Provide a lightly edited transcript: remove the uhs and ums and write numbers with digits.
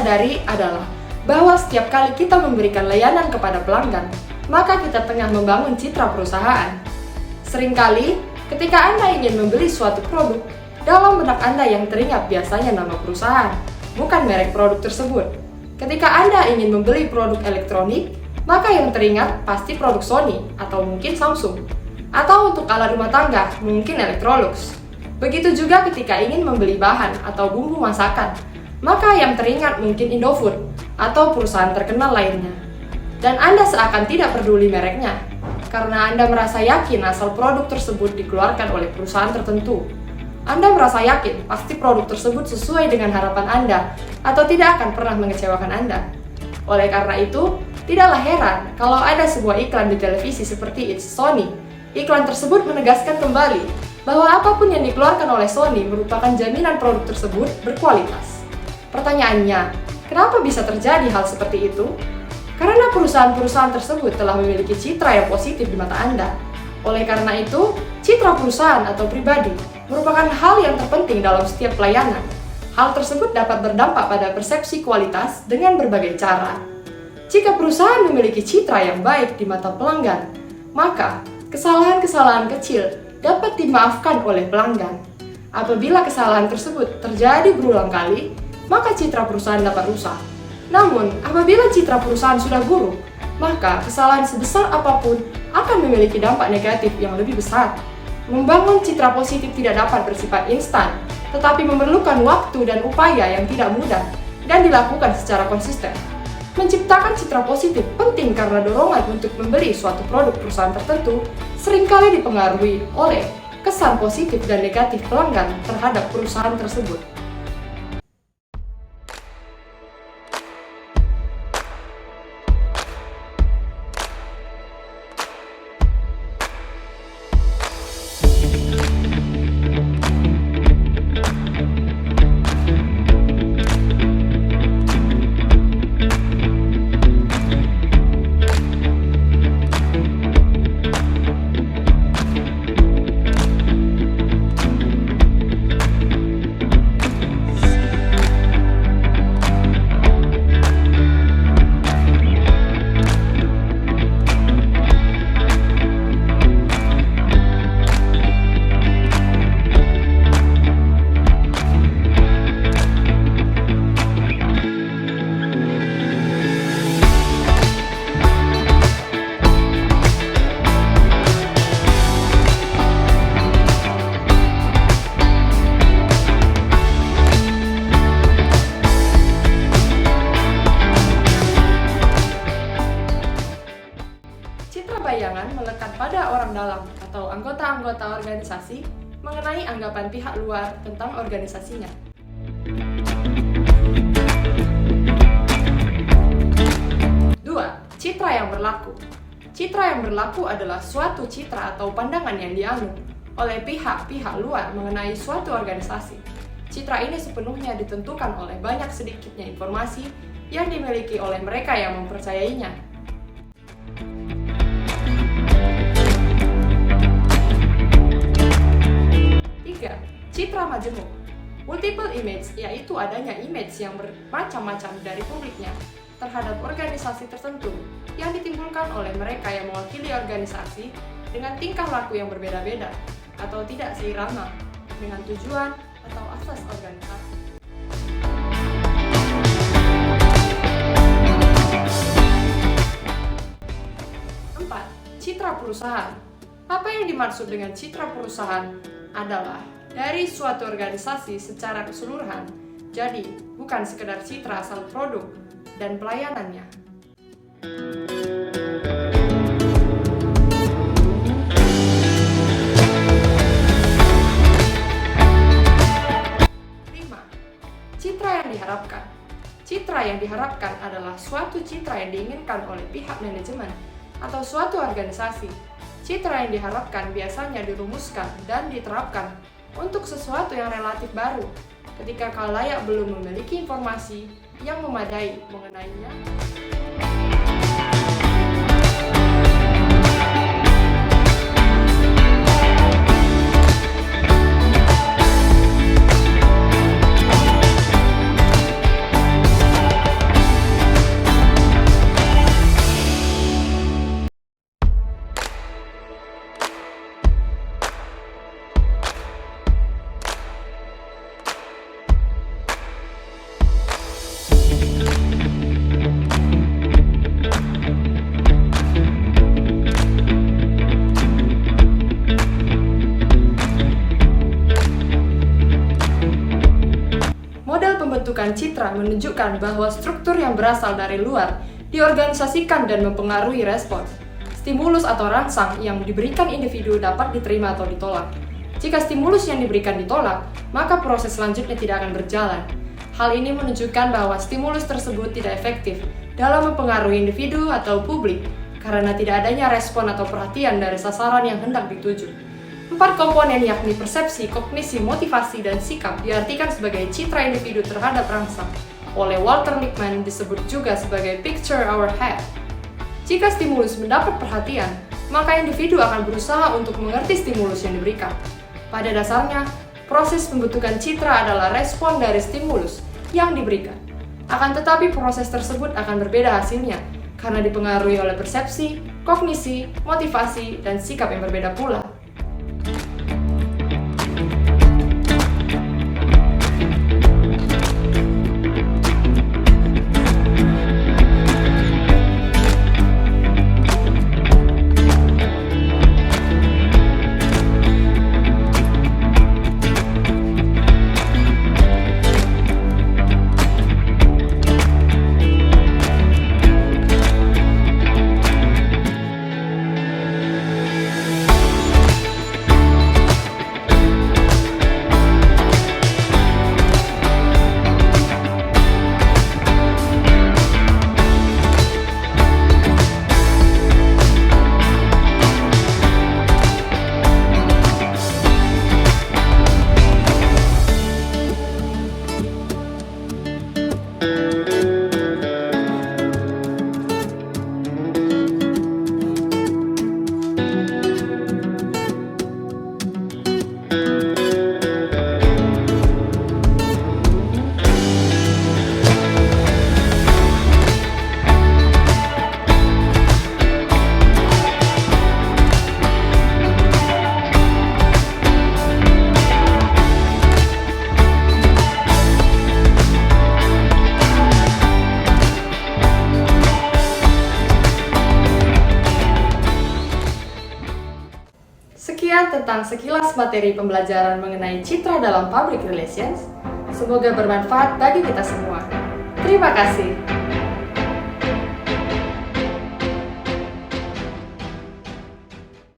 sadari adalah bahwa setiap kali kita memberikan layanan kepada pelanggan, maka kita tengah membangun citra perusahaan. Seringkali, ketika Anda ingin membeli suatu produk, dalam benak Anda yang teringat biasanya nama perusahaan, bukan merek produk tersebut. Ketika Anda ingin membeli produk elektronik, maka yang teringat pasti produk Sony atau mungkin Samsung. Atau untuk alat rumah tangga, mungkin Electrolux. Begitu juga ketika ingin membeli bahan atau bumbu masakan, maka yang teringat mungkin Indofood atau perusahaan terkenal lainnya. Dan Anda seakan tidak peduli mereknya, karena Anda merasa yakin asal produk tersebut dikeluarkan oleh perusahaan tertentu. Anda merasa yakin pasti produk tersebut sesuai dengan harapan Anda atau tidak akan pernah mengecewakan Anda. Oleh karena itu, tidaklah heran kalau ada sebuah iklan di televisi seperti It's Sony. Iklan tersebut menegaskan kembali bahwa apapun yang dikeluarkan oleh Sony merupakan jaminan produk tersebut berkualitas. Pertanyaannya, kenapa bisa terjadi hal seperti itu? Karena perusahaan-perusahaan tersebut telah memiliki citra yang positif di mata Anda. Oleh karena itu, citra perusahaan atau pribadi merupakan hal yang terpenting dalam setiap pelayanan. Hal tersebut dapat berdampak pada persepsi kualitas dengan berbagai cara. Jika perusahaan memiliki citra yang baik di mata pelanggan, maka kesalahan-kesalahan kecil dapat dimaafkan oleh pelanggan. Apabila kesalahan tersebut terjadi berulang kali, maka citra perusahaan dapat rusak. Namun, apabila citra perusahaan sudah buruk, maka kesalahan sebesar apapun akan memiliki dampak negatif yang lebih besar. Membangun citra positif tidak dapat bersifat instan, tetapi memerlukan waktu dan upaya yang tidak mudah dan dilakukan secara konsisten. Menciptakan citra positif penting karena dorongan untuk membeli suatu produk perusahaan tertentu seringkali dipengaruhi oleh kesan positif dan negatif pelanggan terhadap perusahaan tersebut. Bayangan melekat pada orang dalam atau anggota-anggota organisasi mengenai anggapan pihak luar tentang organisasinya. Dua, citra yang berlaku. Citra yang berlaku adalah suatu citra atau pandangan yang dianut oleh pihak-pihak luar mengenai suatu organisasi. Citra ini sepenuhnya ditentukan oleh banyak sedikitnya informasi yang dimiliki oleh mereka yang mempercayainya. Citra majemuk. Multiple image yaitu adanya image yang bermacam-macam dari publiknya terhadap organisasi tertentu yang ditimbulkan oleh mereka yang mewakili organisasi dengan tingkah laku yang berbeda-beda atau tidak seirama dengan tujuan atau asas organisasi. Empat, citra perusahaan. Apa yang dimaksud dengan citra perusahaan adalah dari suatu organisasi secara keseluruhan, jadi bukan sekedar citra asal produk dan pelayanannya. Lima, citra yang diharapkan. Citra yang diharapkan adalah suatu citra yang diinginkan oleh pihak manajemen atau suatu organisasi. Citra yang diharapkan biasanya dirumuskan dan diterapkan untuk sesuatu yang relatif baru, ketika khalayak belum memiliki informasi yang memadai mengenainya. pembentukan citra menunjukkan bahwa struktur yang berasal dari luar diorganisasikan dan mempengaruhi respons. Stimulus atau rangsang yang diberikan individu dapat diterima atau ditolak. Jika stimulus yang diberikan ditolak, maka proses selanjutnya tidak akan berjalan. Hal ini menunjukkan bahwa stimulus tersebut tidak efektif dalam mempengaruhi individu atau publik karena tidak adanya respon atau perhatian dari sasaran yang hendak dituju. 4 komponen yakni persepsi, kognisi, motivasi, dan sikap diartikan sebagai citra individu terhadap rangsang. Oleh Walter Lippmann disebut juga sebagai picture our head. Jika stimulus mendapat perhatian, maka individu akan berusaha untuk mengerti stimulus yang diberikan. Pada dasarnya, proses pembentukan citra adalah respon dari stimulus yang diberikan. Akan tetapi proses tersebut akan berbeda hasilnya, karena dipengaruhi oleh persepsi, kognisi, motivasi, dan sikap yang berbeda pula. Sekian tentang sekilas materi pembelajaran mengenai citra dalam public relations. Semoga bermanfaat bagi kita semua. Terima kasih.